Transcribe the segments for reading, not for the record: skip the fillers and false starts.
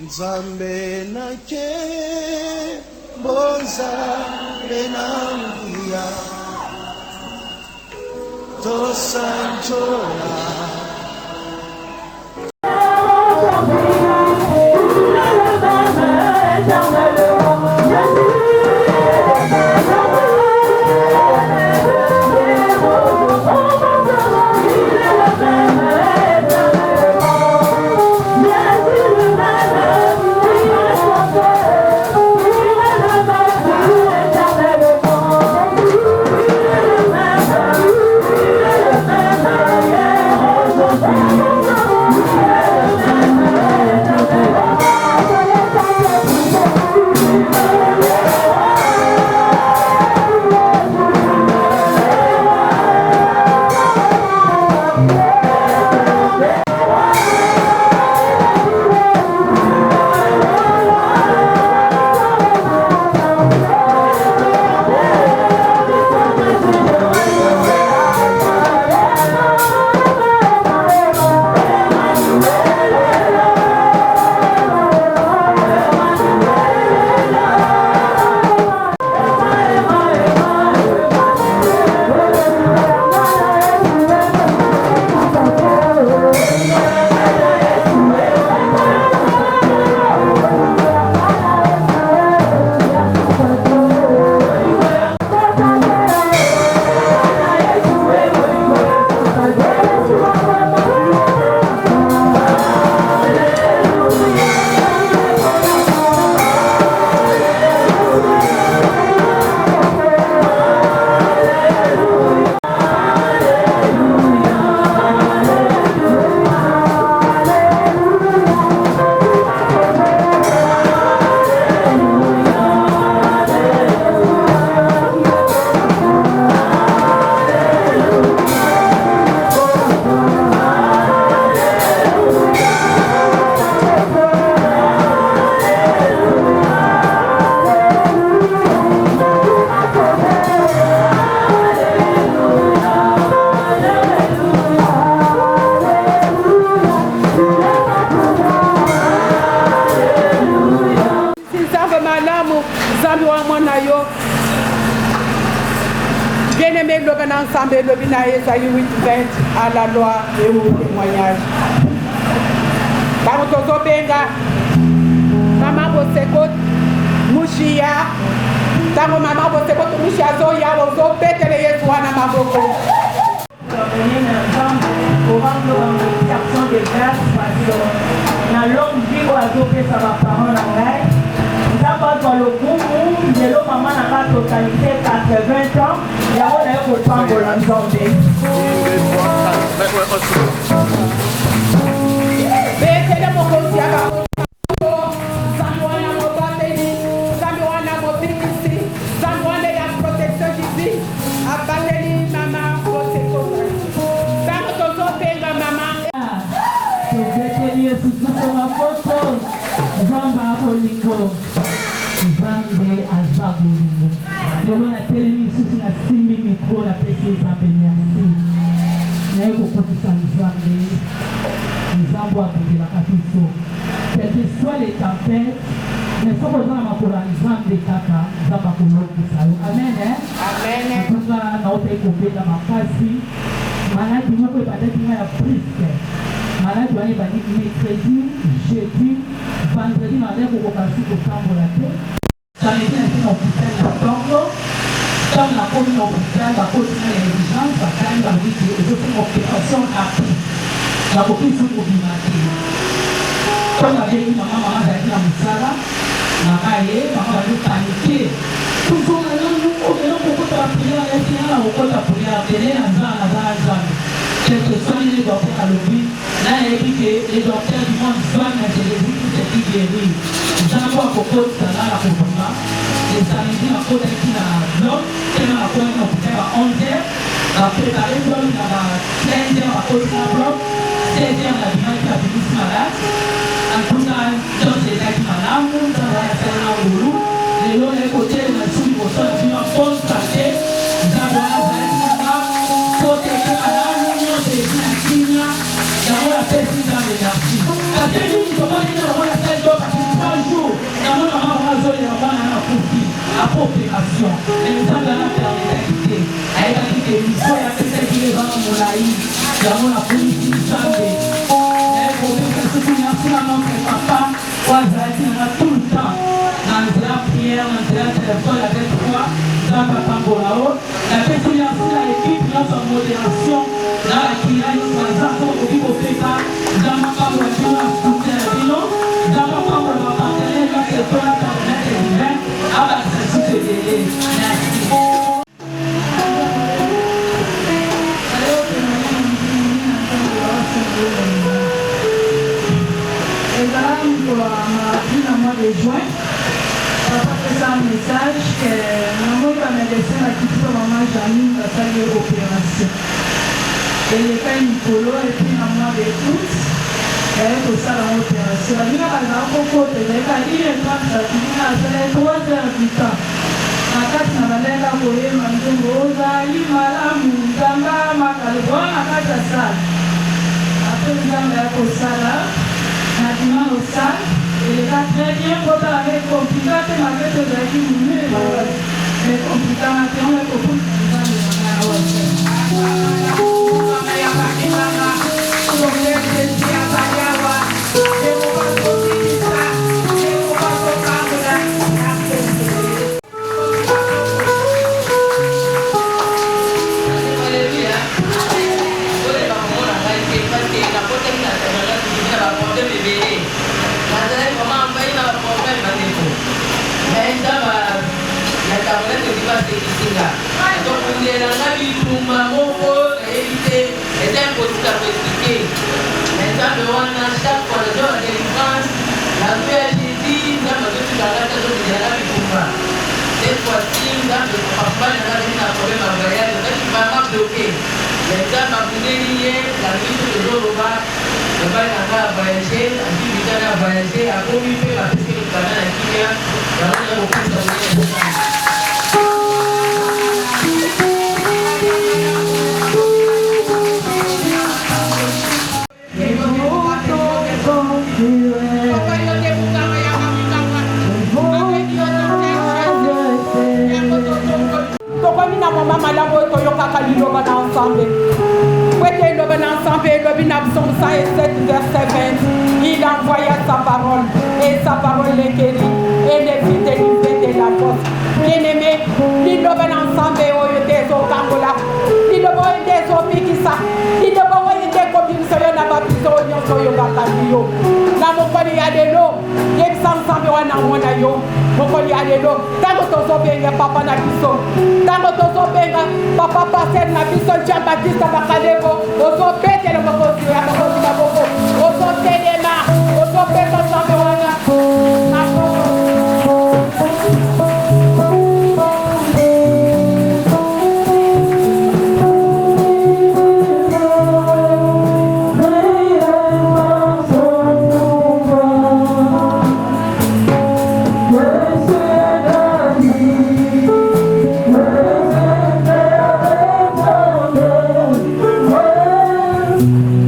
Nzambe nake bonza benangia tosanjola Bien-aimé, le venant ensemble, le bina Esaïe 8, 20 à la loi et au témoignage. Dans notre benga, maman Bosekot, Mouchia, dans maman Bosekot, Mouchia, Zoya, Ozo, Pétele, Yeswana, Maboko. Na longue vie oiseau que ça va parler en anglais. Nous avons dans le groupe, de l'eau maman n'a pas totalité 80 ans. Il y a un autre temps pour l'ensemble. Quelles que soient les tempêtes, mais sans besoin de m'encourager des caca, ça va pour nous. Amen. Amen. En tout cas, nous avons coupé dans ma face. Malade, nous avons peut-être une prise. Malade, nous avons mercredi, jeudi, vendredi, nous avons commencé au temps pour la tête. Ça me dit un hôpital à Congo. Comme la commune hôpital, la commune l'exigence, la caille, la vie, et d'autres opérations rapides. La copine sous mobilisation. Comme la vieille maman a dit à Moussala, maman va nous paniquer. Toujours maintenant, nous, pourquoi tu as prié à l'État, pourquoi tu as prié à l'État, quel que soit les docteurs à l'objet, là, il dit que les docteurs du monde soignent les Jésus qui se dit guérir. Nous allons voir pourquoi tu as là pour moi. Les samedis, on a côté qui n'a l'homme, qui n'a pas un hôpital à 11h, on a préparé l'homme à 15h à côté de la bloc. 16h la dimanche qui a fini ce malade. En tout cas, dans les actes malades, nous avons fait un boulot. Les gens les côtés de la soupe au sol, ils ont bon santé. Nous avons fait un côté de malade, nous avons fait un signe. Nous avons fait un Nzambe merci. Kasi nini tomoni na mwana tendo kasi 3 jours na mwana mama zoli na bana na kufi apo opération. Nzambe na permettre aïe qui émission ya pesa qui les bana molai. Ya mwana polisi Nzambe. Papa, tout le temps, dans la prière, dans la téléphone avec toi, dans Papa Bolao, la personne à l'équipe, dans sa modération, dans la criée, dans la zone au niveau de dans ma part, dans la soutien à Vino, dans ma part, dans ma partenaire, dans cette zone, dans la divin, à la société de l'élève. Merci. Dans le mois de juin, papa fait un message que maman va me laisser la petite maman Janine va faire l'opération. Et les cas Nicolo et puis dans le mois de août, elle est pour ça dans l'opération. Elle dit à la cocotte, elle a dit les femmes, ça finit à 3 heures du temps. Na kati na balenga koyema nzongo ozali malamu nzamba makalwa na kati ya sala. Après nzambe ya kosala na dima osala. Il est très bien pour avec compliqué, malgré que j'ai dit mais compliqué, maintenant, il faut cette fois-ci, dans le papa, il y a un problème en voyage, donc il va pas bloquer. Les gens m'ont lié, la nuit de l'Europa, le bail a voyagé, la vie du a voyagé, a commis la pesque de Canada qui vient, il y a un beaucoup de il envoya sa parole et sa parole est guérie et les filles délivrées de la force. Bien-aimé, il doit ensemble des eaux Kangola, il doit des eaux Pikisa, il doit des copines soyo na bapiso soyo bakandio. Na mokoli ya lelo, yebisa ensemble wana mwana yo, mokoli ya lelo. Tango tozobenga papa na biso, tango tozobenga papa passer na biso Jean Baptiste Bakalebo, ozopete le mokosi ya mokosi na boko, ozotelema, ozopete ensemble wana.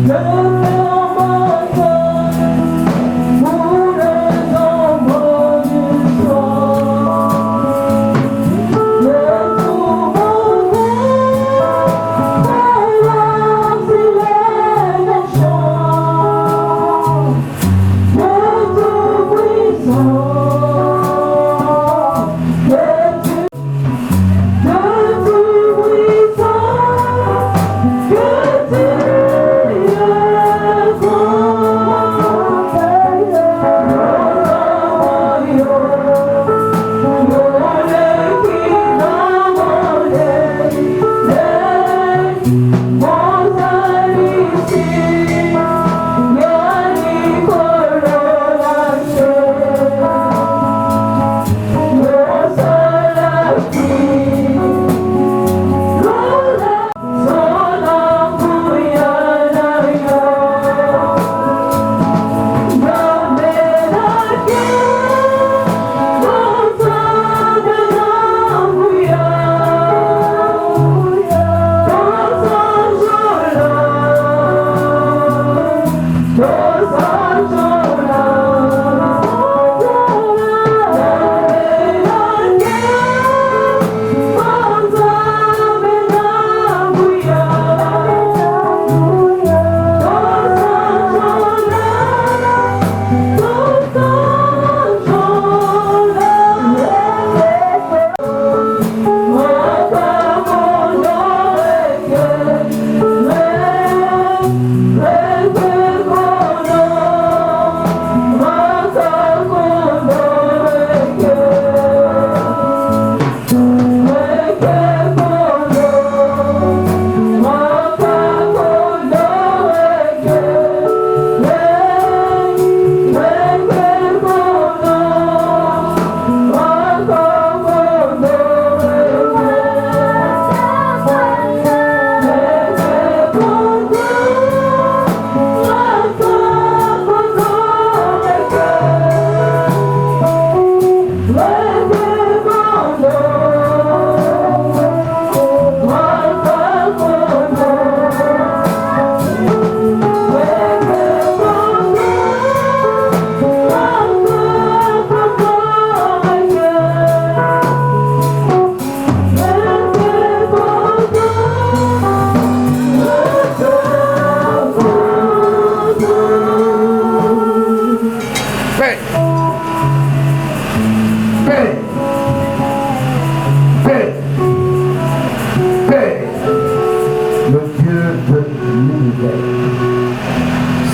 Yeah.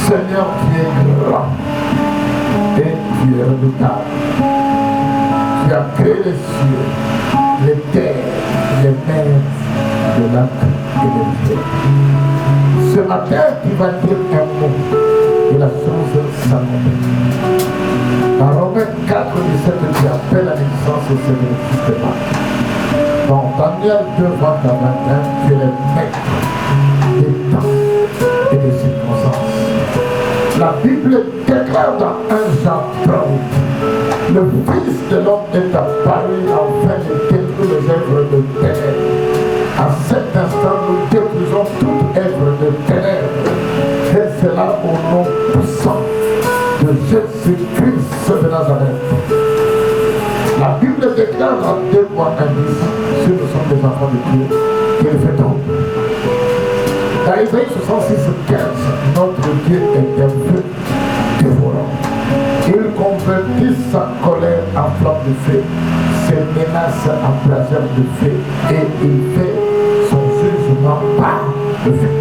Seigneur qui est grand et qui est redoutable. Tu as créé les cieux, les terres, les mers, de lac et des rivières. Ce matin, tu vas dire un mot de la chose s'accomplit. Dans Romains 4, 17, tu appelles à l'existence et ce n'existe pas. Dans Daniel 2, 20 à 21, tu es le maître des temps et des circonstances. La Bible déclare dans 1 Jean 30, le Fils de l'homme est apparu afin de détruire les œuvres de ténèbres. À cet instant, nous détruisons toute œuvre de ténèbres. Et cela au nom puissant de Jésus-Christ de Nazareth. La Bible déclare dans 2 Rois 1, si nous sommes des enfants de Dieu, qu'il fait tomber. Dans Isaïe 66, 15, notre Dieu est un feu dévorant. Il convertit sa colère en flamme de feu, ses menaces en brasier de feu, et il fait son jugement par le feu.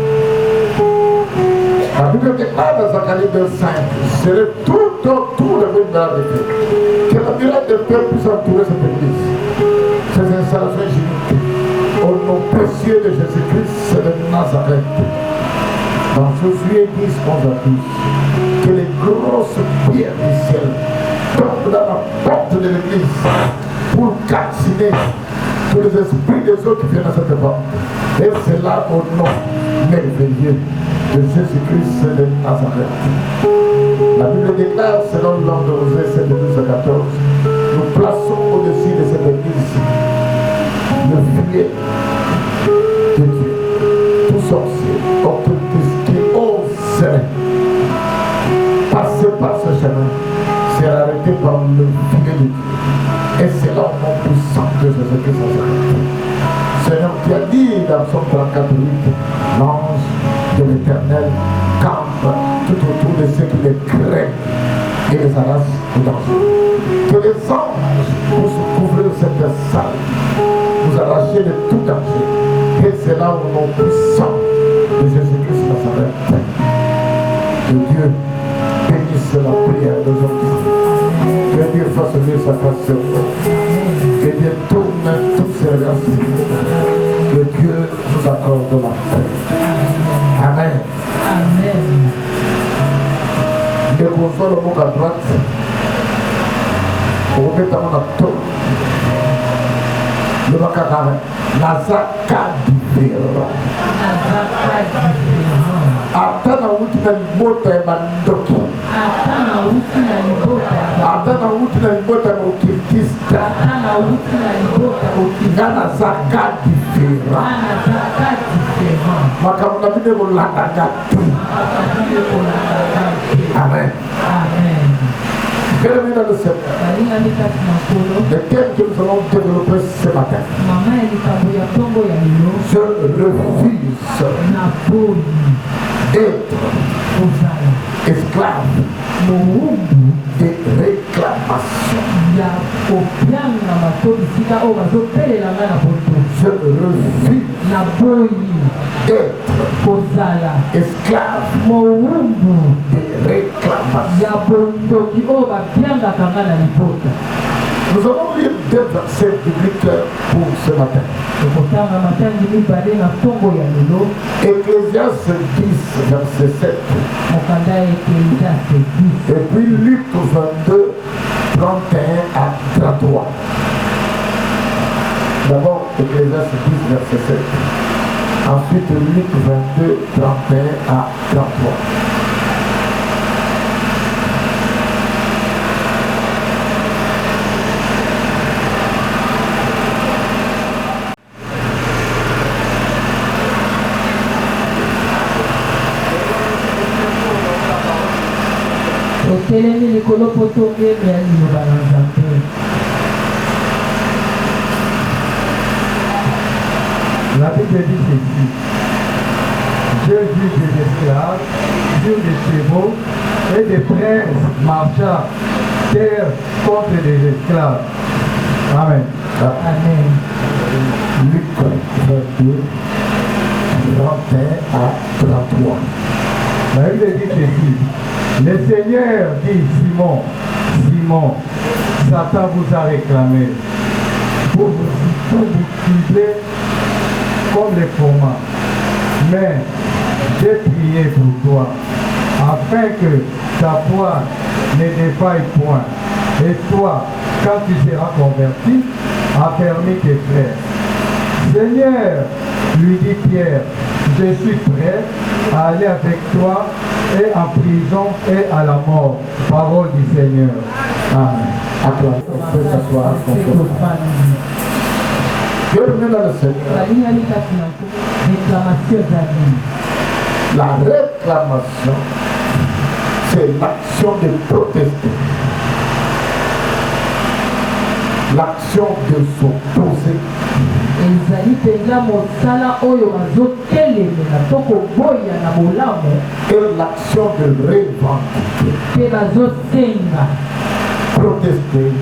La Bible déclare dans Zacharie 2, 5, serait tout autour de miracle de feu. Que le miracle de feu puisse entourer cette église, ces installations hygiéniques. Au nom précieux de Jésus-Christ de Nazareth, dans Josué 10, 11 à 12, que les grosses pierres du ciel tombent dans la porte de l'église pour calciner tous les esprits des autres qui viennent à cette porte. Et c'est là au nom merveilleux de Jésus-Christ de Nazareth. La Bible déclare, selon l'ordre de Osée 7, 12 à 14, nous plaçons au-dessus de cette église le filet de Dieu. Tout sorcier, occultiste qui oserait passer par ce chemin sera arrêté par le filet de Dieu. Et c'est là au nom puissant de Jésus-Christ Nazareth. Seigneur, tu as dit dans Psaume 34, 8, l'ange de l'Éternel campe tout autour de ceux qui les craignent et les arrache au danger. Que les anges puissent couvrir cette salle, nous arracher de tout danger. Et c'est là au nom puissant de Jésus-Christ Nazareth. Que Dieu bénisse la prière d'aujourd'hui. Que Dieu fasse lever sa face sur nous. Que Dieu tourne toutes ses regards. Que Dieu nous accorde la paix. Amen. Amen. Déposons le mot à droite. Pour remettre à mon acteur. Le Bakakare, Nazaka différent. Atana wuti na libota ya bandoki. Atana wuti na libota ya ukirtista. Ukingana zaka diferent. Makamuna bine mulanda gati. Amen. Amen. Bien-aimés dans le Seigneur, le thème que nous allons développer ce matin, je refuse d'être esclave des réclamations. Je refuse d'être esclave des réclamations. Nous allons lire deux versets bibliques pour ce matin. Ecclésiaste 10, verset 7. Et puis Luc 22, 31 à 33. D'abord Ecclésiaste 10, verset 7. Ensuite Luc 22, 31 à 33. La Bible dit ceci. Dieu vit des esclaves sur des chevaux et des princes marchant terre contre des esclaves. Amen. Amen. Luc 22, 31 à 33. La Bible dit ceci. Le Seigneur dit Simon, Simon, Satan vous a réclamé pour vous cibler comme les formats. Mais j'ai prié pour toi, afin que ta poire ne défaille point. Et toi, quand tu seras converti, affermis tes frères. Seigneur, lui dit Pierre, je suis prêt à aller avec toi et en prison et à la mort. Parole du Seigneur. Amen. À toi, on peut s'asseoir. Bienvenue dans le Seigneur. La réclamation, c'est l'action de protester. L'action de s'opposer. ezali mpenza mosala oyo bazotelemela to koboya na bolamu Et l'action de revendiquer. mpe bazosenga Protester,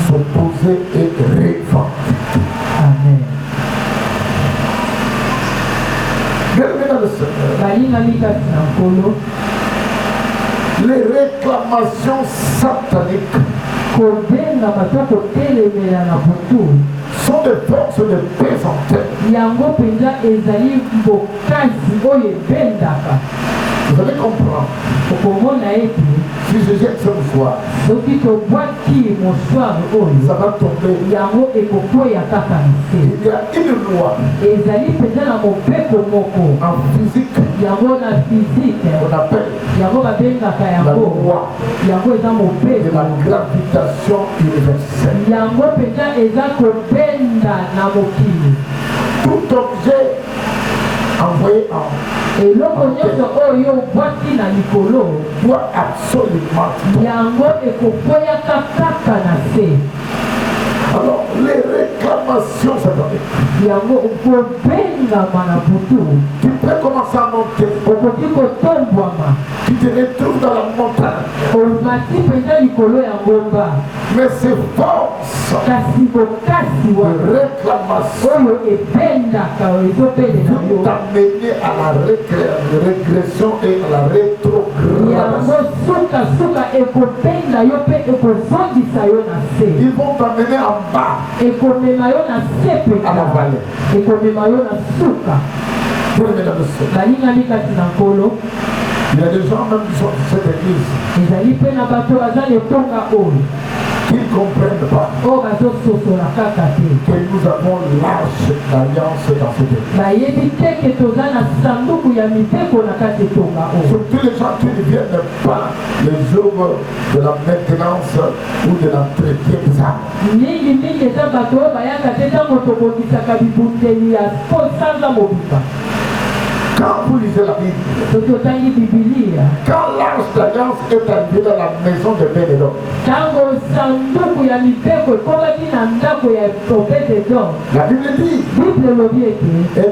s'opposer et revendiquer. amen. Bienvenue dans le Seigneur. balingami kati na nkolo Les réclamations sataniques kobengama to kotelemela na butu sont des forces de pesanteur. yango mpenza ezali bokasi oyo ebendaka. Vous allez comprendre. okomona ete Si je jette ce soir, soki tobwaki mosware oyo ça va tomber. yango ekokwea kaka na se. Il y a une loi ezali mpenza na mobeko moko en physique yango na fizike qu'on appelle yango babengaka la yango loi yango eza de mobeko la gravitation universelle. yango mpenza eza kobenda na mokili. Tout objet envoyé en eloko nyonso oyo obwaki na likolo doit absolument tomber. yango ekokweyaka kaka na se. Alors, les réclamations sataniques, yango kobengama na butu tu peux commencer à monter, okoki kotombwama tu te retrouves dans la montagne, omati mpenza likolo ya ngomba mais ces forces kasi bokasi de wana réclamation oyo ebendaka oyo ezobelela vont yo t'amener à la régression et à la rétrogradation. yango sukasuka ekobenda yo mpe ekozongisa yo na se. Ils vont t'amener en bas ekomema yo na se à la peka vallée. ekomema yo na suka. Bienvenue dans le Seigneur. balingami kati na nkolo Il y a des gens même qui sont dans cette église ezali mpe na bato baza letonga oyo qui ne comprennent pas oyo bazososola kaka te que nous avons l'arche d'alliance dans cette église. bayebi te ke toza na sanduku ya mibeko na kati etonga oyo. Surtout les gens qui ne viennent pas les jours de la maintenance ou de l'entretien des âmes. mingi eza bato oyo bayaka te ntango tobongisaka bibundeli ya kosanza mobimba. Quand vous lisez la Bible, soki otangi bibilia quand l'arche d'alliance est arrivé dans la maison de Bénédon, ntango sanduku ya mibeko ekomaki na ndako ya Obed-Edom, la Bible dit, bible elobi ete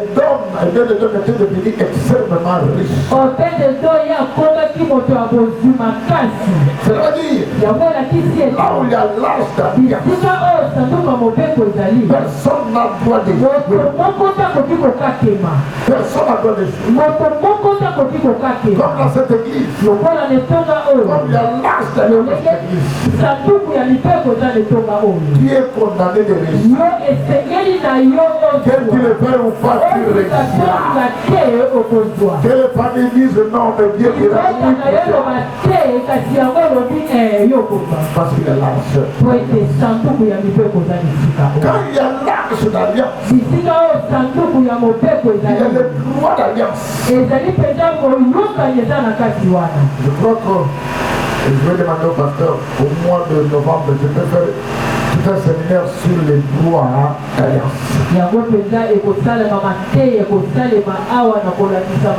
Bénédon était devenu extrêmement riche. Obed-Edom ye akomaki moto ya bozwi makasi. Cela veut dire, yango elakisi ete là où il y a l'arche d'alliance, bisika oyo sanduku ya mobeko ezali personne n'a droit de moto jouer. moko takoki kokakema, Personne n'a droit de jouer. moto moko takoki kokakema Comme dans cette église, lokola na etonga comme oyo il y a l'arche d'alliance dans cette église, sanduku ya mibeko eza na etonga oyo qui est condamné de réussir. yo esengeli na yo Quel qu'il le veuille ou pas, tu réussiras. oyokatonga te okozwa Que les familles disent non, mais Dieu dira libota oui. na yo eloba te kasi yango elobi yo okozwa Parce qu'il y a l'arche. po ete sanduku ya mibeko eza bisika oyo Quand il y a l'arche d'alliance, bisika oyo sanduku ya mobeko il y a ezali le droit d'alliance. ezali mpenza boyokani eza na kati wana. Je crois que je vais demander au pasteur au mois de novembre, je peux faire tout un séminaire sur les droits d'alliance. yango mpenza ekosalemama te ekosalema awa na kolakisa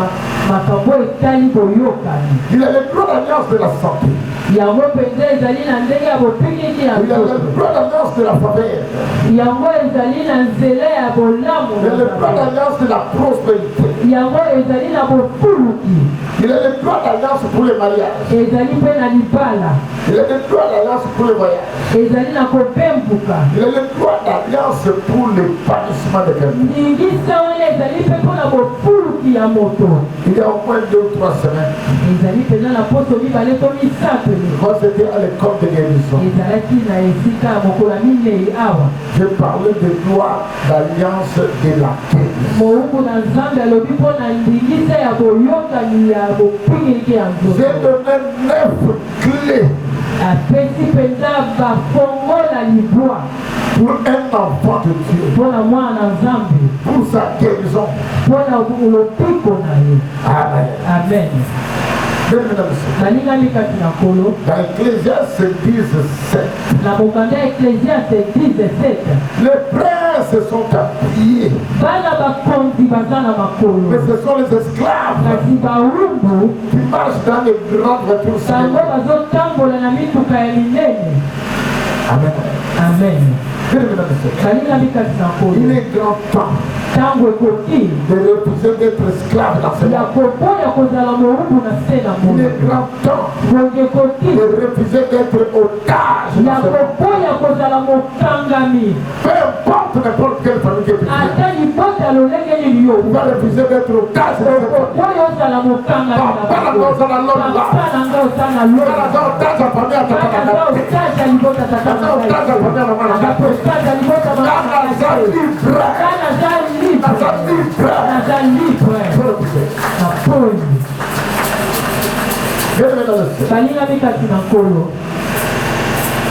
makambo etali boyokani. Il y a le droit d'alliance de la santé. yango mpenza ezali na ndenge ya bopikiki ya Il y a nzoto. le droit d'alliance de la faveur. yango ezali na nzela ya bolamu Il y a le droit d'alliance de la prospérité. yango ezali na bofuluki, Il y a le droit d'alliance pour les mariages. ezali mpe na libala, Il y a le droit d'alliance pour les voyages. ezali na kopembuka. Il y a le droit d'alliance pour l'épanouissement de quelqu'un. ningisa wana ezali mpe mpona bofuluki ya moto. Il y a au moins 2 ou 3 semaines, ezali mpenza na poso mibale to misato quand j'étais à l'école de guérison, ezalaki na esika ya mokolo ya minei awa j'ai parlé de droit d'alliance de la guérison. mowumbu na nzambe alobi mpo na ndingisa ya boyokani ya bopingiki ya J'ai nzoto. donné 9 clés apesi mpenza bafongola libwa pour un enfant de Dieu, mpo na mwana nzambe, pour sa guérison. mpo na lopiko na ye. Amen. amen. Bien, mesdames et messieurs, nalingami kati na nkolo dans Ecclésiaste 10:7, na mokanda ya eklesiaste 17 les princes sont appuyés, bana bakonzi baza na mais makolo ce sont les esclaves kasi bawumbu qui marchent dans les grandes voitures. bango bazotambola na mituka ya minene. Amen. amen. Bien, mesdames et messieurs, nalingami kati na il nkolo est grand temps ntango ekoki de refuser d'être esclave dans ce ya monde. koboya kozala mowumbu na se na Il est moto. grand temps bongo ekoki de refuser d'être otage ya dans ce monde. koboya kozala mokangami. Peu importe n'importe quelle famille qui est chrétienne, ata libota lolenge nini yo on va refuser d'être otage dans cette famille. okoboya ozala mokangami na Papa na nga ozala lola. papa na nga oza na Kana lola za otage ya famille kaka atakana nga na te. otaja libota tata Kana za otage ya famille anamana na te. otaja libota Kana za libre. kana za Kana za libre libre. naza libre Faut refuser. na poni. Bien, mesdames et messieurs, balingami kati na nkolo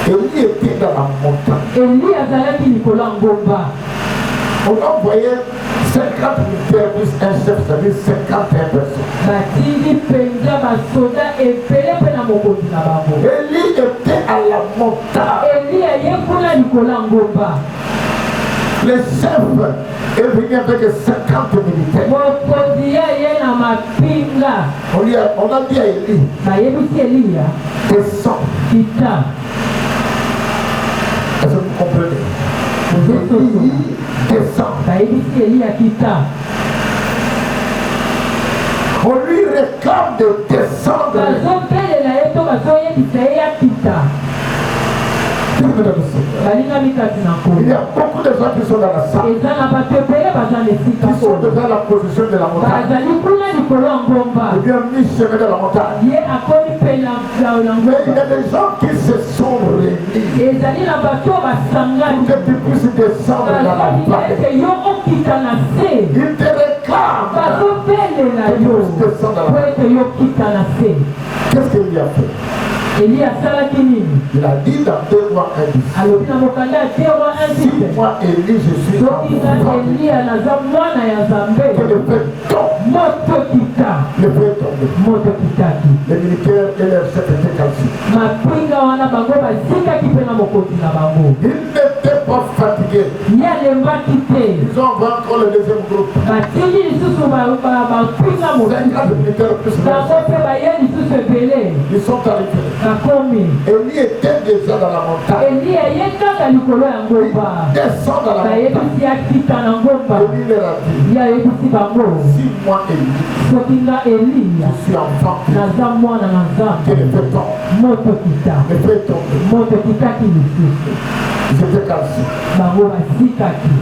Élie était dans la montagne. eli azalaki likolo ya ngomba. On envoyait 50 militaires plus un chef, c'est-à-dire 51 personnes. batindi mpenza basoda ebele mpe na mokonzi na bango. Élie était à la montagne. eli aye kuna likolo ya ngomba. Le chef est venu avec 50 militaires. mokonzi ye aye na mapinga. On a dit à Élie, bayebisi eliya descends. kita Est-ce que vous comprenez? Élie descend. bayebisi eliya kita. On lui réclame de descendre. bazobelela ye to bazoyebisa ye ya kita. balingami kati na Il y nkolo a beaucoup de gens qui sont dans la salle, eza na bato ebele baza na esika qui sont oyo déjà à la position de la montagne. bazali kuna likolo ya ngomba. Ou bien mi-chemin de la montagne. ye akomi mpe na Mais il y ngomba. a des gens qui se sont réunis ezali na bato oyo basangani pour que tu puisses descendre dans la bazali vallée. ete yo okita na se. Ils te réclament bazobelela que tu yo puisses descendre dans po la vallée. ete yo okita na se. Qu'est-ce qu'il y a fait? eli asalaki nini? Il a dit dans 2 mois 1 10. alobi na mokanda ya terwa Si indite moi, Élie, je suis soki nga enfant, eliya naza mwana ya que nzambe le fait tombe, moto kita. le fait tomber. moto kitaki. Les militaires et leurs chefs étaient calcinés. mapinga wana bango bazikaki mpe na mokonzi na bango. Ils n'étaient pas fatigués fatigués. Ils Ils ont envoyé encore le deuxième groupe. 50 militaires plus ils sont arrivés. Élie était déjà dans la montagne. Il descend dans la montagne. Élie leur a dit, si moi Élie, je suis enfant, que ne fait pas. Ne fait tomber. Ils étaient cassés.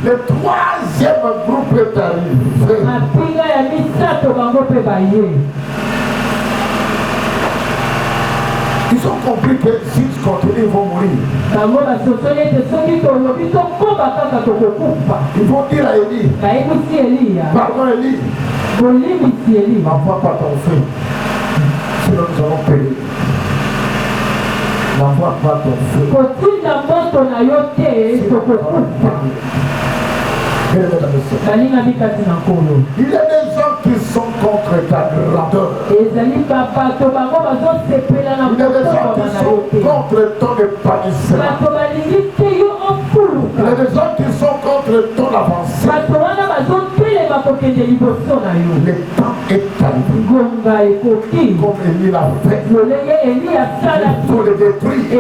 Le troisième groupe est arrivé. Ils ont compris que s'ils continuent, ils vont mourir. Ils vont dire à Élie, pardon Élie, n'envoie pas ton feu, sinon nous allons payer. N'envoie pas ton feu. Il y a des gens qui sont contre ta grandeur. Il y a des gens qui sont contre ton épanouissement. Il y a des gens qui sont contre ton avancée. Le temps est arrivé. Comme Élie l'a fait. Il faut le détruire. Il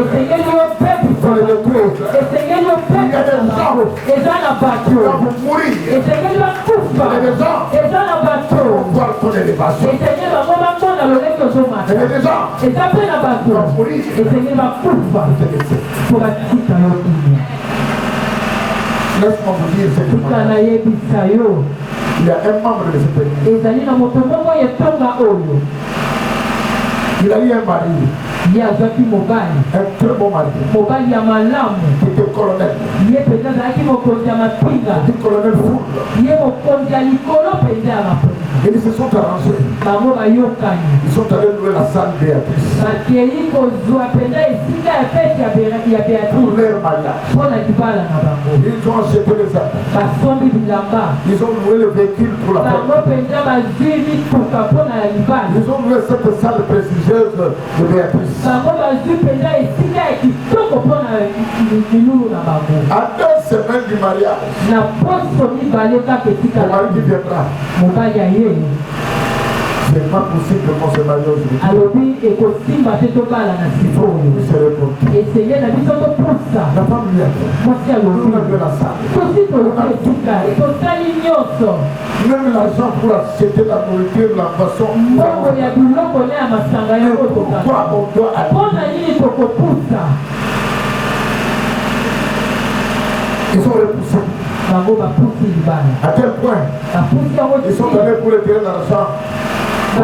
faut le détruire. Il y a des gens qui vont mourir. Il y a des gens qui vont voir ton élévation. Il y a des gens qui vont mourir. Laisse-moi vous dire ce que il y a un membre de ce pays. Il a eu un mari. Un très bon mari. Qui était colonel. Il était colonel Foul. Et ils se sont arrangés. Ils sont allés louer la salle Béatrice. Pour leur mariage. Ils ont acheté les arbres. Ils ont loué le véhicule pour la fête. Ils ont loué cette salle prestigieuse de Béatrice. À 2 semaines du mariage, le mari viendra. C'est pas possible qu'on se marie aujourd'hui. Il faut se répondre. La femme lui a dit, on a vu la salle. Même l'argent pour acheter la nourriture, la boisson. Pourquoi on doit aller? Ils sont repoussés. À quel point ils sont allés pour retirer l'argent. On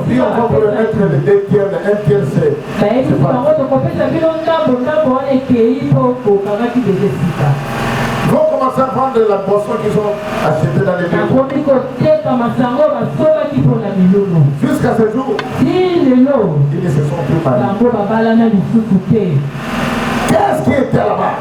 dit on va pour le mettre les 2 tiers, le 1 tiers c'est pas. Ils vont commencer à vendre la boisson qu'ils ont achetée dans les maisons. Jusqu'à ce jour, ils ne se sont plus mariés. Qu'est-ce qui était à la base?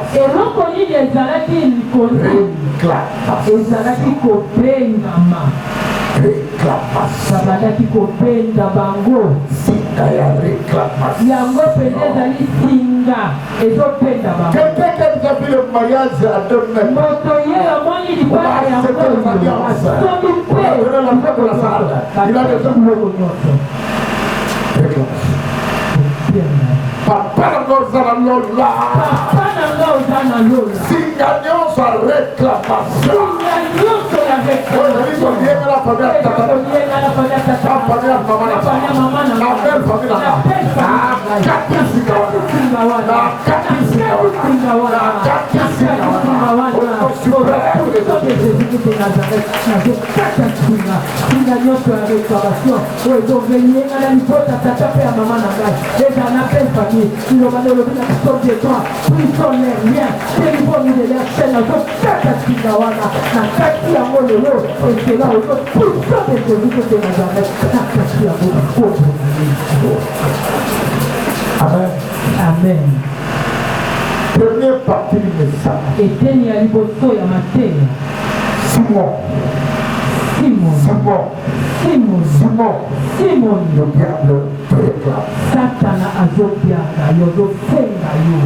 Quelqu'un qui a déjà vu le mariage à 2 mètres. Il a déjà Papa Nangozanalola. Signalions sa réclamation. Amen. Amen. Première partie du message. Simon. Le diable te réclame. Satana azopiaka yozosenga yo.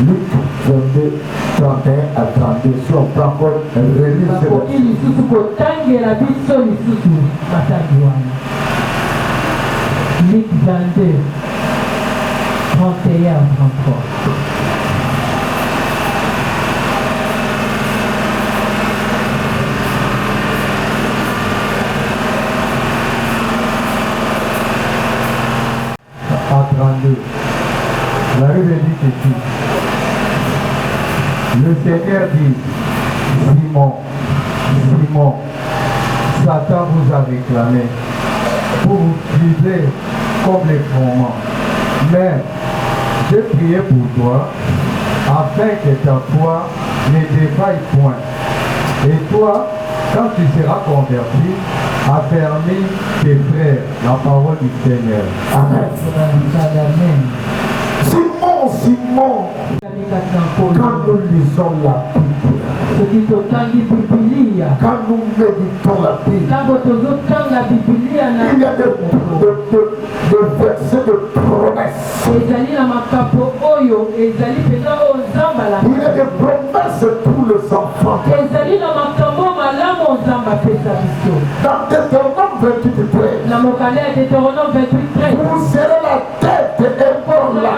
Luc 22, 31 à 32. Si on prend encore relire ce Luc 22, 31 à 33. À 32. La Bible dit ceci. Le Seigneur dit, Simon, Simon, Satan vous a réclamé pour vous priver comme les froment. Mais j'ai prié pour toi, afin que ta foi ne défaille point. Et toi, quand tu seras converti, affermis tes frères, la parole du Seigneur. Amen. Simon, Simon, quand nous lisons la Bible, quand nous méditons la Bible, il y a des versets de promesses. Il y a des promesses pour les enfants. Dans Deutéronome 28, 13, vous serez la tête et pas la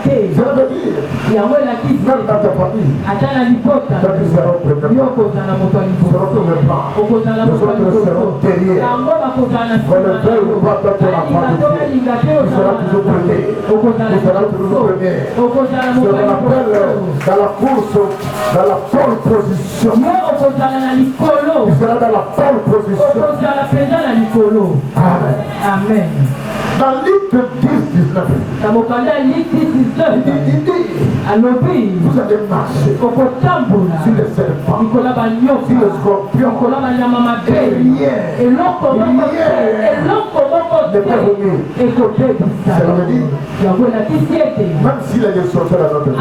queue. Je veux dire, même dans ta famille, quand tu seras au premier plan, tu seras au premier plan, les autres seront derrière. Quand le père ou pas dans la famille, tu seras toujours premier. Tu seras toujours premier. Ce qu'on appelle dans la course, dans la pole position. Tu seras dans la pole position. Amen. Amen. Dans Luc 10, 19, il dit, vous allez marcher sur les serpents, sur les scorpions, et rien ne peut vous nuire. Ça veut dire, même s'il y a des sorciers dans notre vie,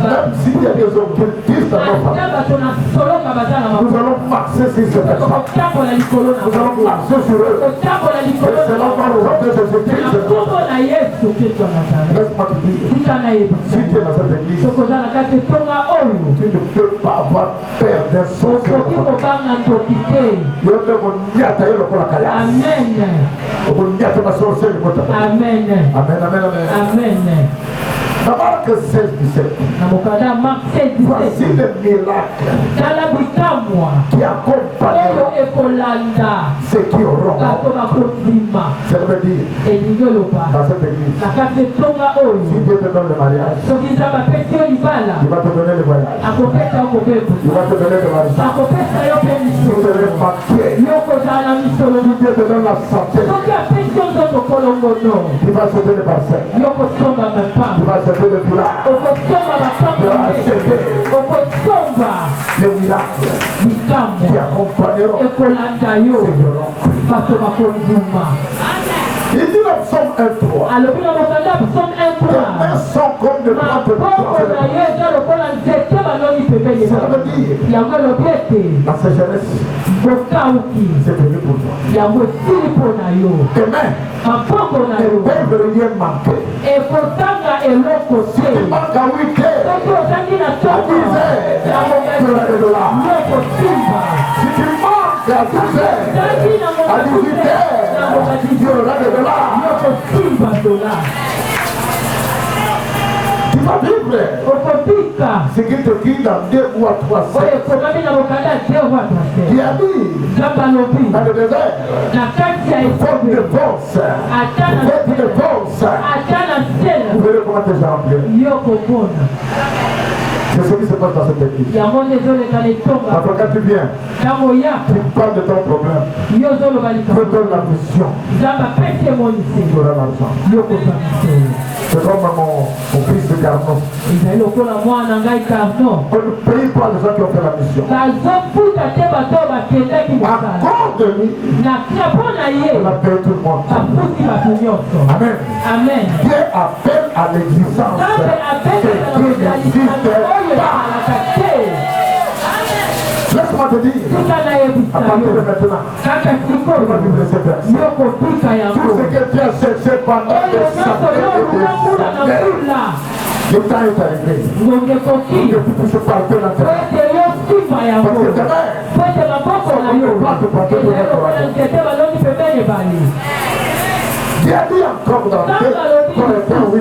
même s'il y a des occultistes dans notre famille, nous allons marcher sur ces personnes. Nous allons marcher sur eux. Et cela va nous appeler Jésus-Christ. Laisse-moi te dire, si tu es dans cette église, tu ne peux pas avoir peur d'un sorcier. Amen. Amen. Dans Marc 16, 17, voici le miracle qui accompagneront ceux qui auront. Ça veut dire, dans cette église, si Dieu te donne le mariage, il va te donner le voyage, il va te donner le mariage, tu seras marqué, si Dieu te donne la santé, il va te donner le bassin, il va te donner le plat, il va acheter les miracles qui accompagneront ceux qui auront. Il dit dans Psaume 1:3, tes mains sont comme des plantes de ça veut dire, dans sa jeunesse, c'est venu pour toi. Tes mains ne peuvent rien manquer. Si tu manques à 8 heures, à 10 heures, tu auras des dollars. Si tu manques à 12 heures, à 18 heures, tu auras des dollars. Tu vas vivre ce qui te dit dans 2 ou 3 siècles. Qui a dit dans le désert, faute de force, vous verrez comment tu es rempli. C'est ce qui se passe dans cette église. Quand tu viens, tu parles de ton problème. Tu me donnes la mission. Tu auras l'argent. C'est comme mon fils de Carnot. On ne paye pas les gens qui ont fait la mission. À cause de lui, on a payé tout le monde. Amen. Dieu appelle à l'existence ce qui n'existe pas. Laisse-moi te dire, à partir de maintenant, tu vas vivre ce verset. Tout ce que tu as cherché pendant des années et des années, Le temps est arrivé. ngonge koki Que tu puisses partir dans ta vie. ete yo nsima yango Parce que demain, po ete maboko na yo ezali lokola nzete baloni pembeni ebale Dieu a dit encore dans 2 Corinthiens 8:9.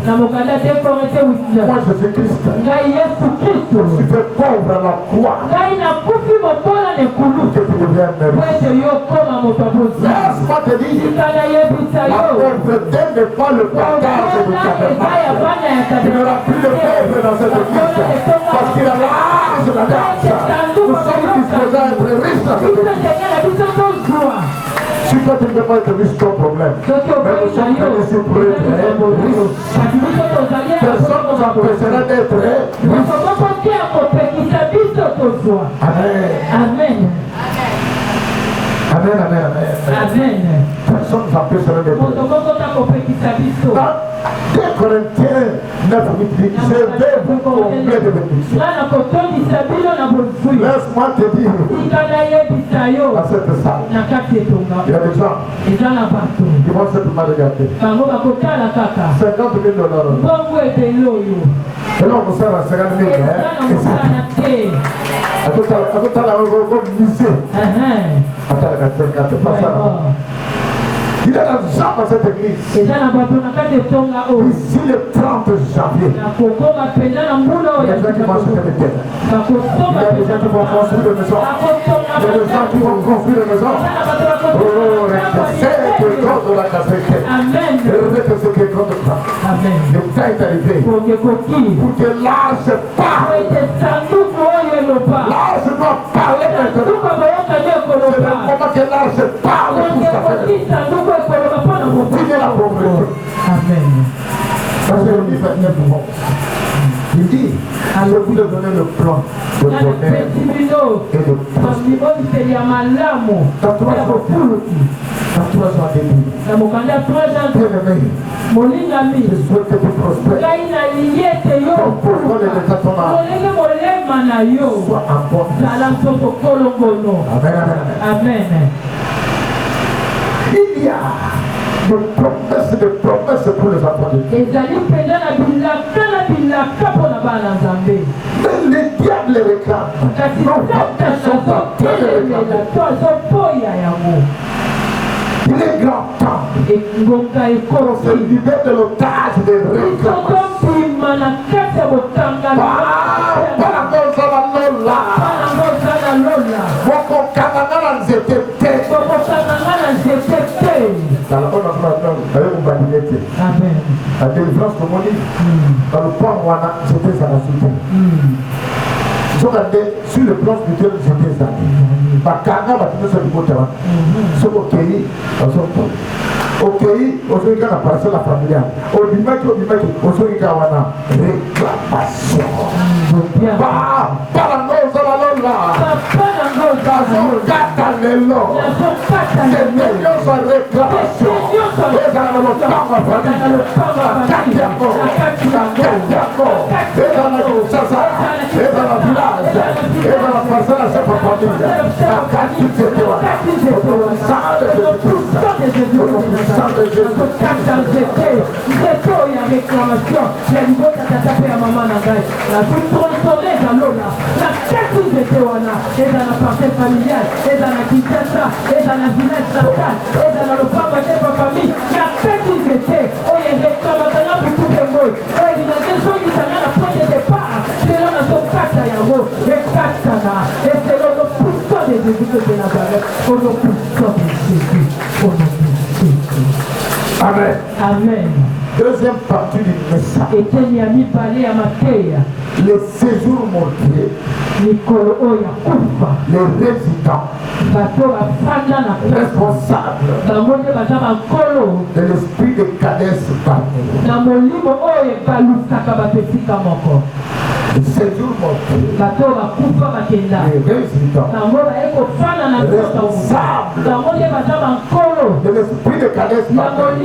na mokanda te korete witna Moi je suis Christ. ngai yesu kristo Je suis fait pauvre à la croix. ngai nakufi mobola na ekulu Que tu deviennes po riche. ete yo okoma moto abozi Laisse-moi te dire, tika nayebisa la yo pauvreté n'est pas le bagage de eza ya tabernacle. bana ya Il n'y aura plus de pauvres dans cette église. Parce qu'il a l'âge de la grâce. Nous sommes disposés à être riches dans cette église. Si toi tu ne veux pas être riche, ton problème. Mais nous sommes venus ici pour être riches. Personne ne nous empêchera d'être riches. Amen. Amen, amen, amen. Personne ne nous empêchera d'être riches. Dans 2 Corinthiens 9, je vais vous combler de bénédictions. Laisse-moi te dire, à cette salle, il y a des gens qui vont simplement regarder. 50 000 $. Et là, on me sert à 50 000 $. À tout à l'heure, on va miser. Attends, pas ça. Il y a des gens dans cette église. Ici, le 30 janvier, il y a des gens qui vont acheter des terres. Il y a des gens qui vont construire des maisons. Il y a des gens qui vont construire des maisons. Oh, c'est que contre la capacité. Et ce qui est contre toi. Le temps est arrivé pour que l'âge parle. L'âge doit parler maintenant. C'est le moment que l'âge parle pour sa famille. Finir la pauvreté. Amen. Parce que le livre est bon. Il dit, je voulais donner le plan de bonheur et de dans 3 ans de vie. Bien-aimé, je souhaite que tu prospères. Ton pourquoi les états ton âme soit en bonne. Amen, amen. Amen. Il y a des promesses pour les enfants de Dieu. Mais les diables réclament. Nos papas sont en train de réclamer. Il est grand temps qu'on se libère de l'otage des réclamations. Dans la bonne la délivrance de mon livre, dans le point où j'étais à la cité. Ils ont regardé sur le plan spirituel, j'étais à Bakanga, Bakanga, c'est le côté. C'est OK, OK, aujourd'hui, quand on a passé la familiale, au Bimaki, aujourd'hui, quand on a réclamation. Amen. Amen. Deuxième partie du message. Les séjours montrés, les résidents, responsables de l'esprit de Kadès parmi. Les séjours montrés, les résidents, responsables de l'esprit de Kadès parmi.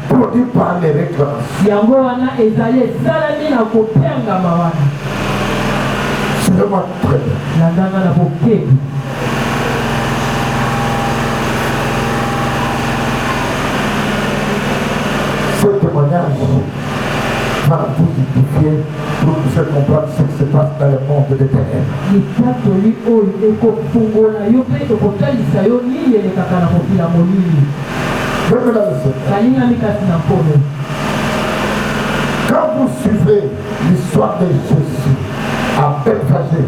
Produit par les réclamations. Suivez-moi très bien. Ce témoignage témoignage va vous édifier pour que vous puissiez comprendre ce qui se passe dans le monde des ténèbres. Quand vous suivez l'histoire de Jésus à Bethphagée,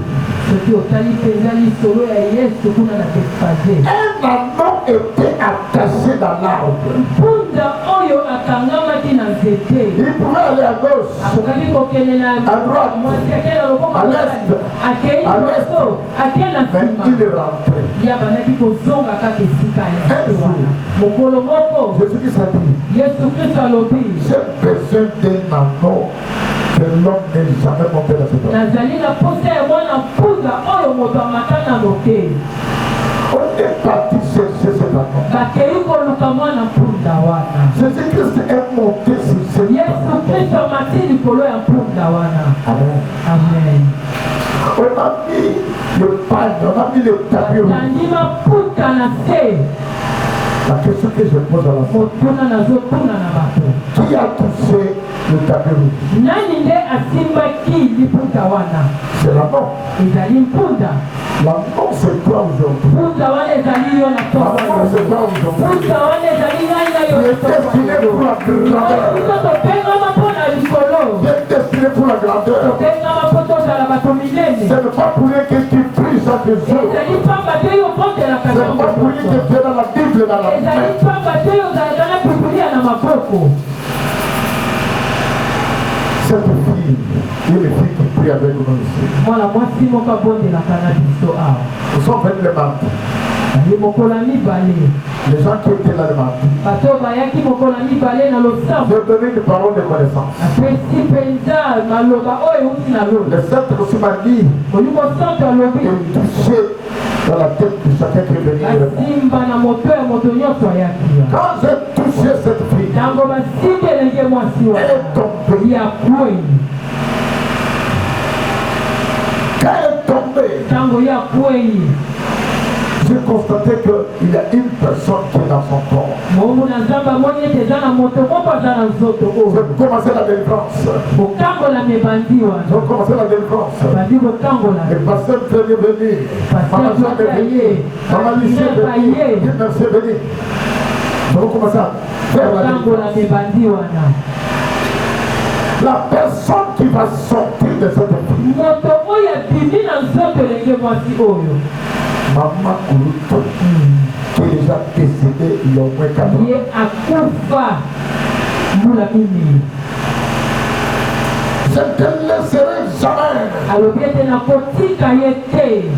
un anneau était attaché dans l'arbre. Il pouvait aller à gauche, à droite, à l'est, à l'ouest, mais il est rentré. Jésus-Christ a dit, j'ai besoin d'un anneau que l'homme n'est jamais monté dans cette terre. On est parti chercher cet anneau. Jésus-Christ est monté sur cette terre. Amen. On a mis le pagne, on a mis le tapis rouge. La question que je pose à la fin, qui a touché le tapis rouge? C'est la mort. La mort, c'est quoi aujourd'hui? La mort, c'est quoi aujourd'hui? Tu es destiné pour la grandeur. Tu es destiné pour la grandeur. Ce n'est pas pour rien que tu pries chaque jour. Ce n'est pas pour rien que tu es dans la Bible dans la main. Cette fille, une fille qui prie avec nous ici. Nous sommes venus le mardi. Les gens qui étaient là le mardi, j'ai donné une parole de connaissance. Le centre aussi m'a dit de toucher dans la tête de chacun qui est venu. Quand j'ai touché cette fille, elle est tombée. Quand elle est tombée, j'ai constaté qu'il y a une personne qui est dans son corps. J'ai commencé la délivrance. J'ai commencé la délivrance. Le pasteur est venu. Maman est venue. Maman Lucie est venue. Merci est venu. Je vais commencer à faire la délivrance. La personne qui va sortir de cette vie, Maman Koulouto, qui est déjà décédée il y a au moins 4 ans. Je ne te laisserai jamais.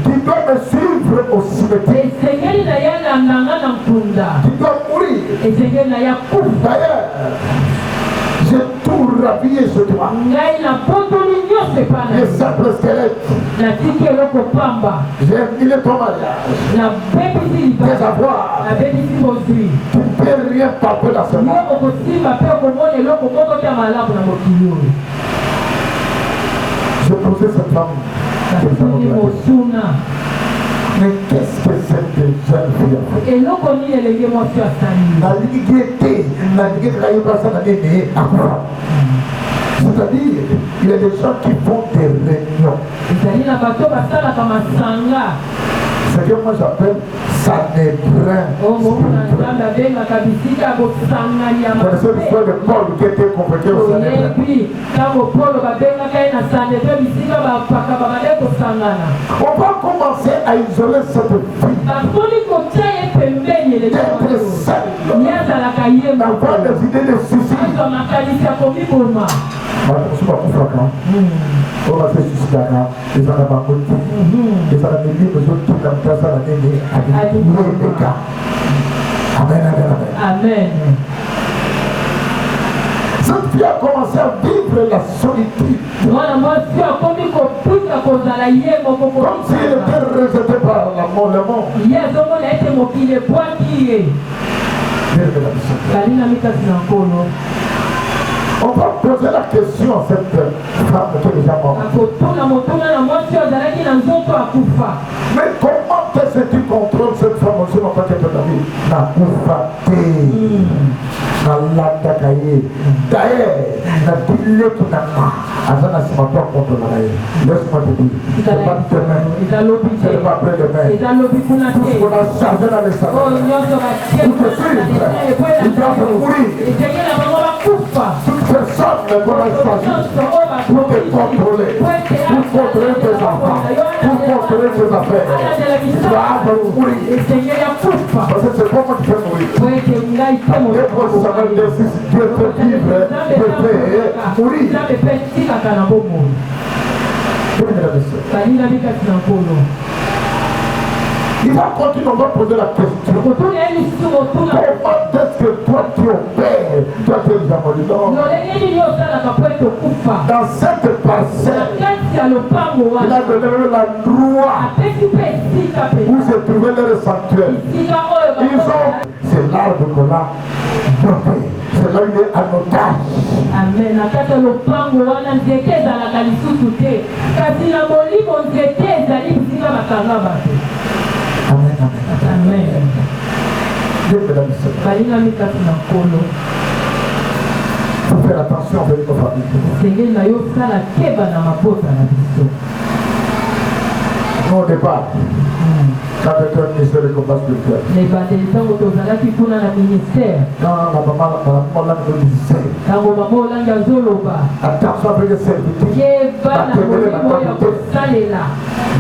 Tu dois me suivre au cimetière. Tu dois mourir. D'ailleurs, j'ai tout rhabillé sur toi. Les simples squelettes. J'ai mis ton mariage. Tes avoirs. Tu ne peux rien palper dans ce monde. Je posais cette femme. Mais qu'est-ce que cette jeune fille a fait? C'est-à-dire, il y a des gens qui font des réunions. C'est ce que moi j'appelle Sanhédrin. Vous connaissez l'histoire de Paul qui a été convoqué au Sanhédrin. On va commencer à isoler cette fille. D'être seule. D'avoir des idées de suicide. On va se suicider. Les gens n'ont pas compris. Les gens n'ont pas Amen, amen, amen. Amen. Cette fille a commencé à vivre la solitude. Comme si elle était rejetée par le monde. On va poser la question à cette femme qui est déjà morte. Mais comment est-ce que tu contrôles cette femme aussi longtemps qu'elle est dans ta vie? D'ailleurs, laisse-moi te dire, c'est pas demain, c'est pas après demain. On a chargé dans les salons. Pour te suivre, il doit se mourir. Toute personne qu'on a choisi pour te contrôler, pour contrôler tes enfants, pour contrôler tes affaires, doit mourir. Parce que c'est pas moi qui fais mourir. Les professionnels décident de te vivre, de te mourir. Il va continuer, on va poser la question. Comment est-ce que toi tu opères? Toi tu es déjà mort. Dans cette parcelle, il a donné l'endroit où se trouvait leur sanctuaire. C'est l'arbre qu'on a bloqué. C'est là où il est en otage. Amen. Akata lopango wana nzete ezalaka lisusu te kasi na molimo nzete ezali bisika bakanga bato. Amen, amen. Amen. Balinga mikasi na nkolo. Faut faire attention avec nos familles. Sengeli na yo sala keba na mabota na biso. Au départ, quand tu es un ministère de combat spirituel. Les baptisants autozalaki kuna na ministère. Non, la maman l'a ministère. Tango maman olanga zoloba. Attention avec les serviteurs. Keba na molimo ya kosalela.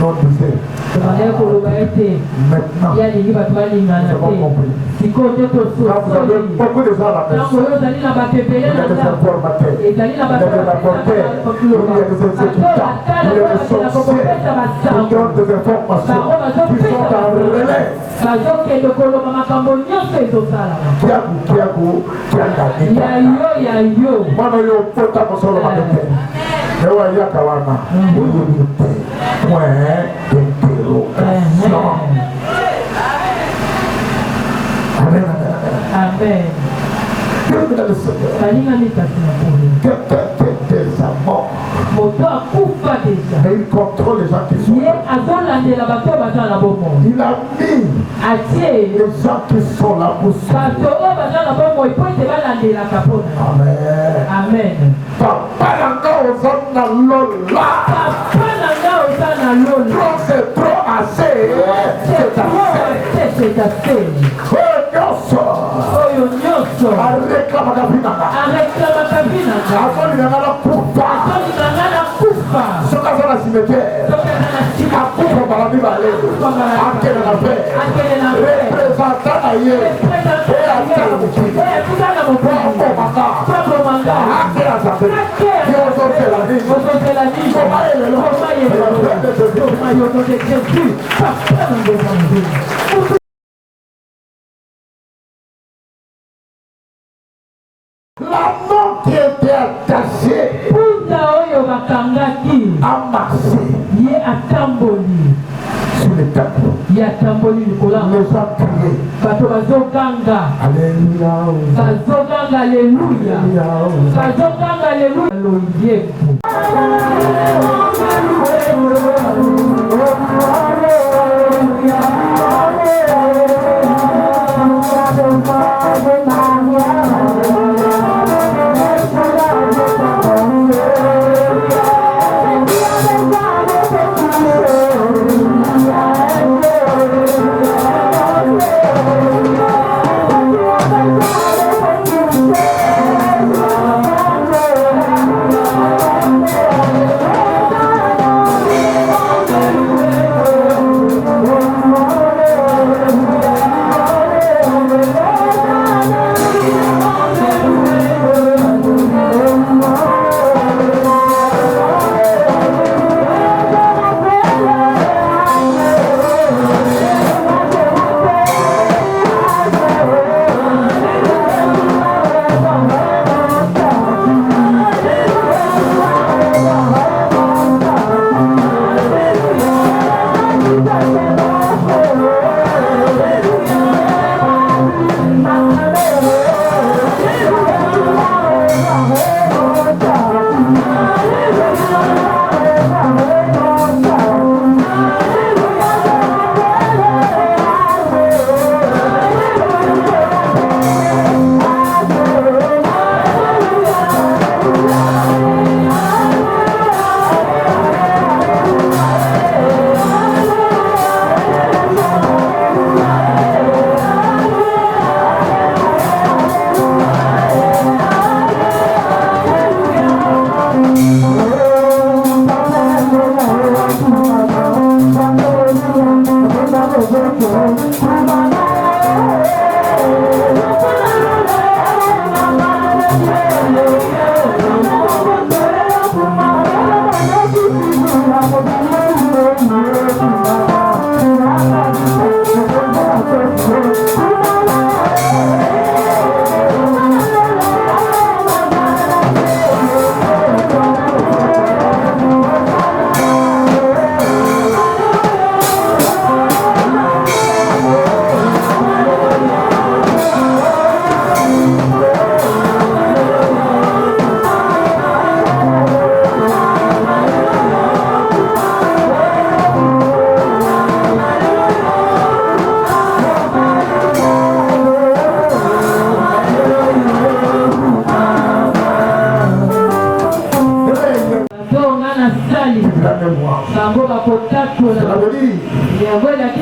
Non, disait. Maintenant, il y a des livres à toi, il y a compris. Quand vous avez beaucoup de gens à la maison, vous avez des informateurs, vous avez des rapporteurs, vous avez des exécutants, vous avez des sorciers, qui donnent des informations, qui sont en relais. Qui a gagné. Moi, je suis pas sur le matin. Je vais y aller. Point d'interrogation. Amen. Amen. Quelqu'un déjà mort. Mais il contrôle les gens qui sont là. Il a mis les gens qui sont là pour suivre. Amen. Amen. Papa n'a aux hommes là. Trop c'est trop assez. C'est assez. La main qui était attachée a marché sur les tableaux. Les gens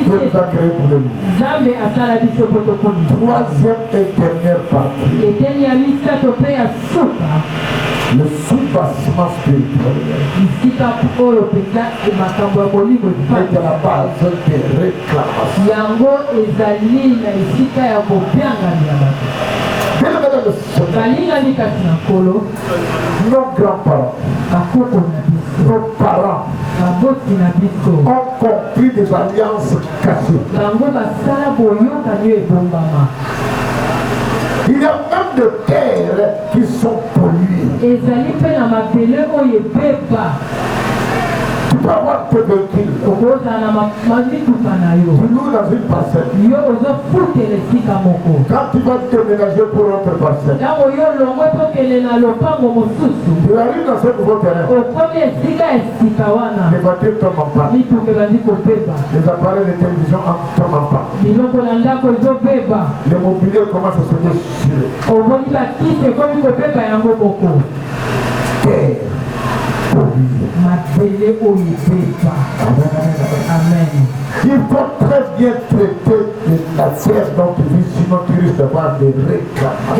Dieu nous a créé pour le loup. Troisième et dernière partie. Le soubassement spirituel est à la base des réclamations. Nos grands-parents, nos parents ont compris des alliances cachées. Il y a même des terres qui sont polluées. Tu peux avoir peu de kills. Tu loues dans une parcelle. Quand tu vas déménager pour autre parcelle, tu arrives dans ce nouveau terrain. Les voitures tombent en panne. Les appareils de télévision tombent en panne. Les mobiliers commencent à se déchirer. Terre. Amen. Il faut très bien traiter la terre dont tu vis, sinon tu risques d'avoir des réclamations.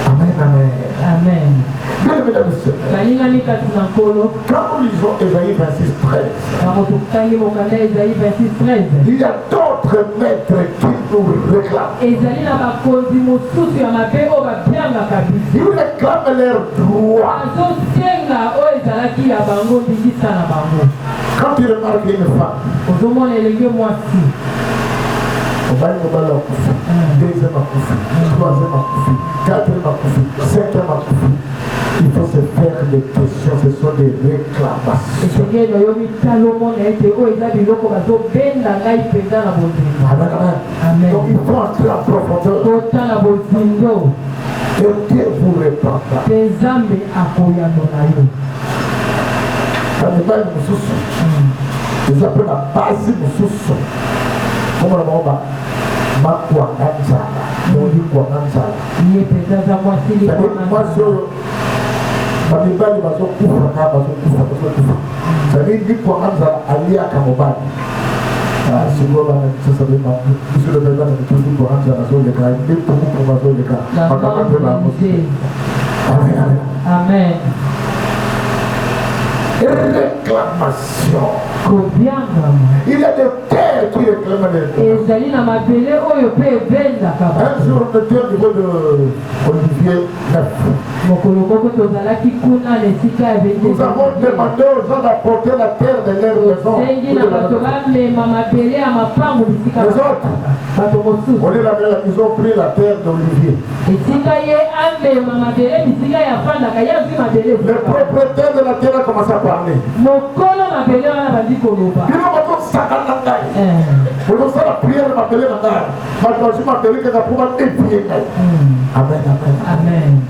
Amen, amen. Amen. Bien, mesdames et sœurs, quand nous lisons Ésaïe 26:13, il y a d'autres maîtres qui nous réclament. Ils réclament leurs droits. Quand tu remarques une femme, on va aller au ballon, deuxième à Koufi, troisième à Koufi, quatrième à Koufi, cinquième à Koufi. Il faut se faire des questions, ce sont des réclamations. Amen. Donc il faut entrer en profondeur. Et Dieu vous répondra. Quand il va à Moussoussou, ils appellent la base Moussoussou. Comment on va Makwanganzala. On dit Kwanganzala. Babibali bazokufa kama bazokufa. Sasa hivi Kwanganzala aliaka mobali. Sio bana sasa bema. Sio bana ni tuzu Kwanganzala zole kai. Ndipo huko mazole kai. Makakapela mosi. Amen. Amen. Réclamation. Il y a des terres qui réclament les terres. Un jour, on était au niveau de Olivier 9. Nous avons demandé aux gens d'apporter la terre de leur maison. Les autres, ils ont pris la terre d'Olivier. Le propriétaire de la terre a commencé à parler. Il a la prière m'appeler maintenant. Maintenant, je m'appelle que ça pourra défier. Amen, amen. Amen.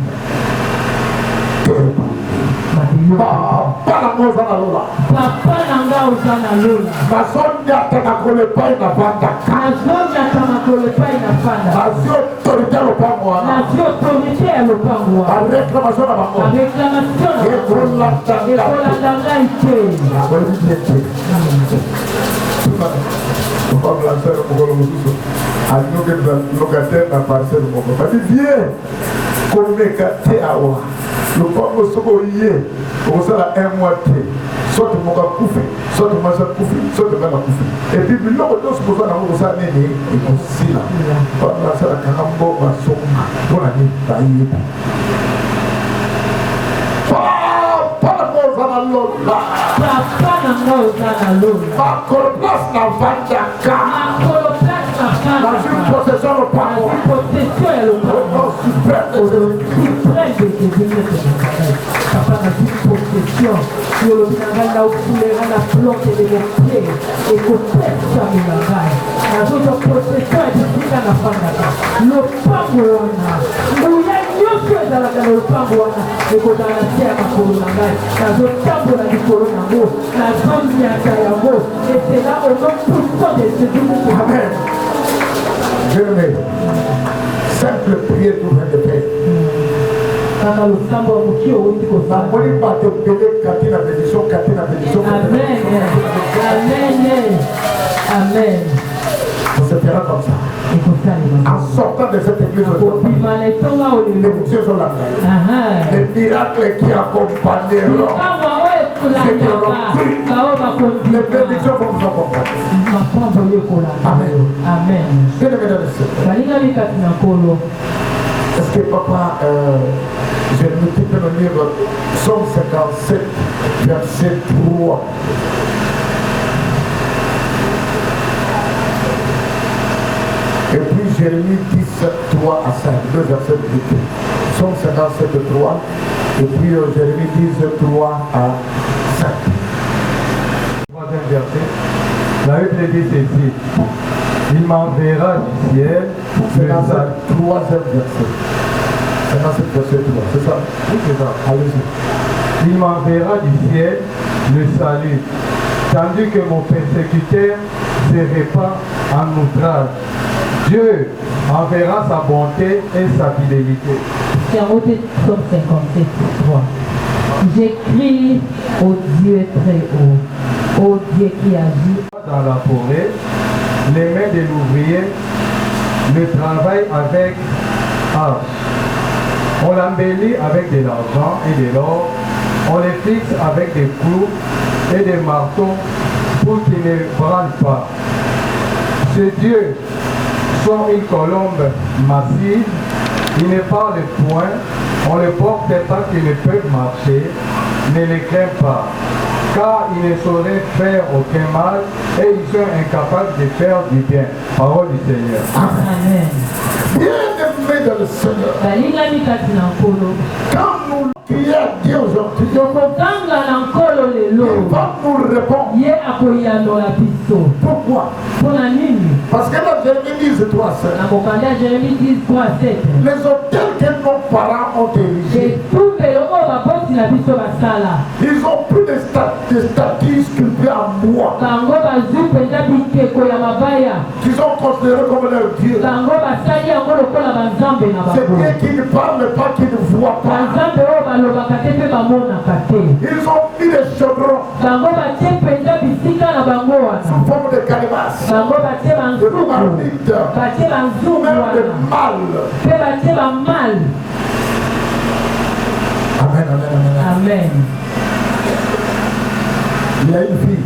Papa nanga ozana lola. Papa nanga ozana lola. Nazonya tanakole pai na vanda. Nazonya tanakole pai na vanda. Nazio autorité lopango wana. Nazio autorité lopango wana. Réclamation na bango. Réclamation. Ekola tanga. Ekola tanga ite. On va lancer le Mokolo Moussousou. Nous sommes locataires dans la parcelle du Mokolo. Parce que viens, comme les gâtés à moi. Le Mokolo Sokoye, on s'en a un mois de soit le Mokolo Koufi, soit le Mokolo Koufi, soit le Mokolo Koufi. Et puis, nous avons tous besoin d'avoir ça, et aussi là. On va lancer la Karambo, on va sauver. On a mis taillé. Dans une possession de parole. Amen. Je le mets. Simple prière pour faire de paix. kaka losambo ya moki owuti kosala. namoni bato ebele kati na bénédiction kati na bénédiction. Amen. Amen. Amen. Ça se fera comme ça. En sortant de cette église, les boucliers sont là. Les miracles qui accompagneront ceux qui auront cru, les bénédictions vont nous accompagner. Amen. Bien aimé dans le Seigneur. Est-ce que papa, Jérémie, tu peux nous lire Psaume 57, verset 3. Et puis Jérémie 10, 3 à 5, deux versets de Bible. Psaume 57, 3. Et puis Jérémie 10, 3 à 5. Troisième verset. La Bible dit ceci. Il m'enverra du ciel. C'est dans le troisième verset. C'est dans ce verset 3. C'est ça? Oui, c'est ça. Allez-y. Il m'enverra du ciel le salut, tandis que mon persécuteur se répand en outrage. Dieu enverra sa bonté et sa fidélité. Psaume 57, 3. J'écris au Dieu très haut, au Dieu qui agit. Dans la forêt, les mains de l'ouvrier le travaillent avec art. On l'embellit avec de l'argent et de l'or. On les fixe avec des clous et des marteaux pour qu'ils ne branlent pas. Ce Dieu sont une colombe massive, il ne parle point, on ne porte pas qu'ils ne peuvent marcher, ne les craint pas, car ils ne sauraient faire aucun mal et ils sont incapables de faire du bien. Parole du Seigneur. Amen. Bien-aimé dans le Seigneur. Quand nous crions à Dieu aujourd'hui, il va nous répondre. Pourquoi? Parce que dans Jérémie 10, 3, 7, les hôtels que nos parents ont érigés, ils ont pris des statues sculptées en bois qui sont considérés comme leur Dieu. C'est Dieu qui ne parle pas, qui ne voit pas. Ils ont mis des chaudrons sous forme de calebasses, de marmites, même de mâles. Amen, amen, amen. Amen. Il y a une fille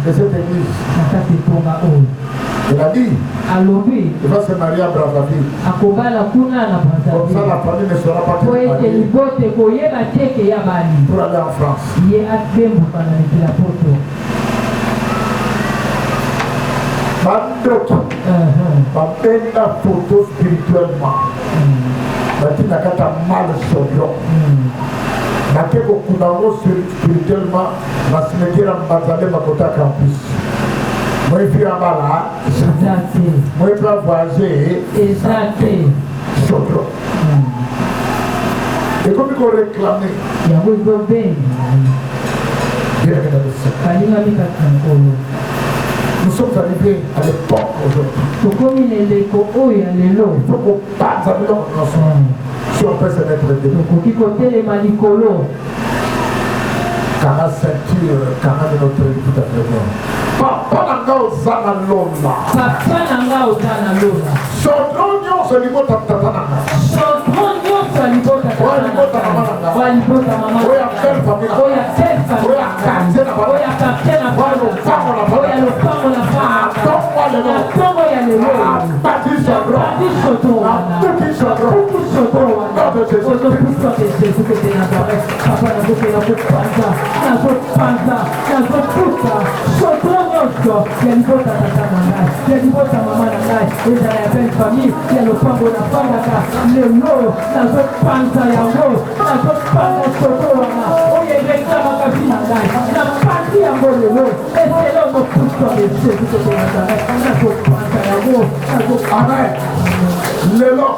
de cette église. Il a dit, il va se marier à Brazzaville. Comme ça, la famille ne sera pas très mariée pour aller en France. Bandoki, babenda photo spirituellement. Bati nakata mal chaudron. Bati kokunango spirituellement, basimekira mbazale makota campus. Moi je suis à Bala, moi je dois voyager, chaudron. Et comme il faut réclamer, nous sommes arrivés à l'époque aujourd'hui. Il faut qu'on passe à l'autre si on peut se mettre dedans. Kana ceinture, kana de notre vie tout à fait bien. Papa nanga ozana lona. Papa nanga ozana lona. Chaudron se libota tatananga. Chaudron se libota tatananga. Walibota mama. Oya belle famille. Oya belle famille. Oya quartier na bala. Oya quartier na bala. Oya lopango na bala. Atongo ya lelo. Atongo ya lelo. Bati chaudron. Bati chaudron. Tuki chaudron. Tuki chaudron. Ozo puso de Jésus que te Nazareth. Papa na boke na kupanza. Nazopanza. Nazopusa. Chaudron nyonso. Yalibota tata na ngai. Yalibota mama na ngai. Ezala ya belle famille. Ya lopango na bandaka. Lelo. Nazopanza yango. Nazopanza chaudron wana. Oye rekama kasi na ngai. Na pati yango lelo. Ezelo no puso de Jésus que te Nazareth. Nazopanza yango. Amen. Lelo.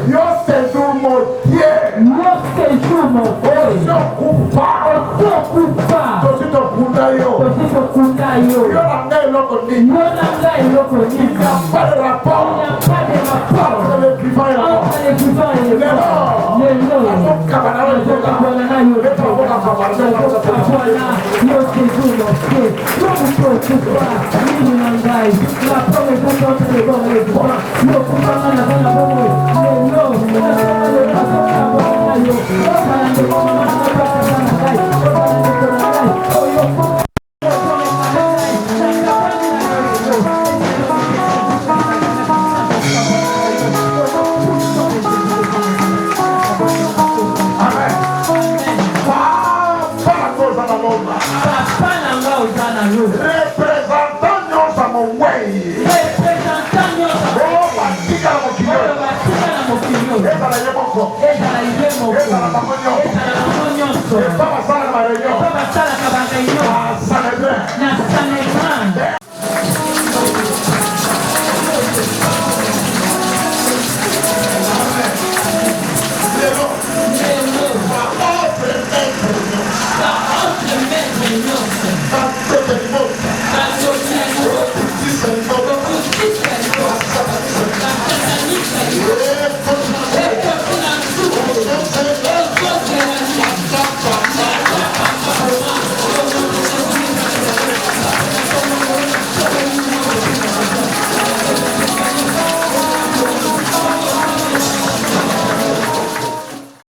Yo séjour mon Dieu. Yo séjour mon Dieu. Yo kupa. Tosi to kunda yo. Yo nanga eloko ni. Il n'y a pas de rapport entre les vivants et la mort. Voilà, yo séjour dans ce que, comme toi, ce soir, nous n'engaille, la promesse de notre débord est bon, yo, pour pas mal avant la bonne, yo, le passant de la bonne, yo, représentant nyonso ya mongwei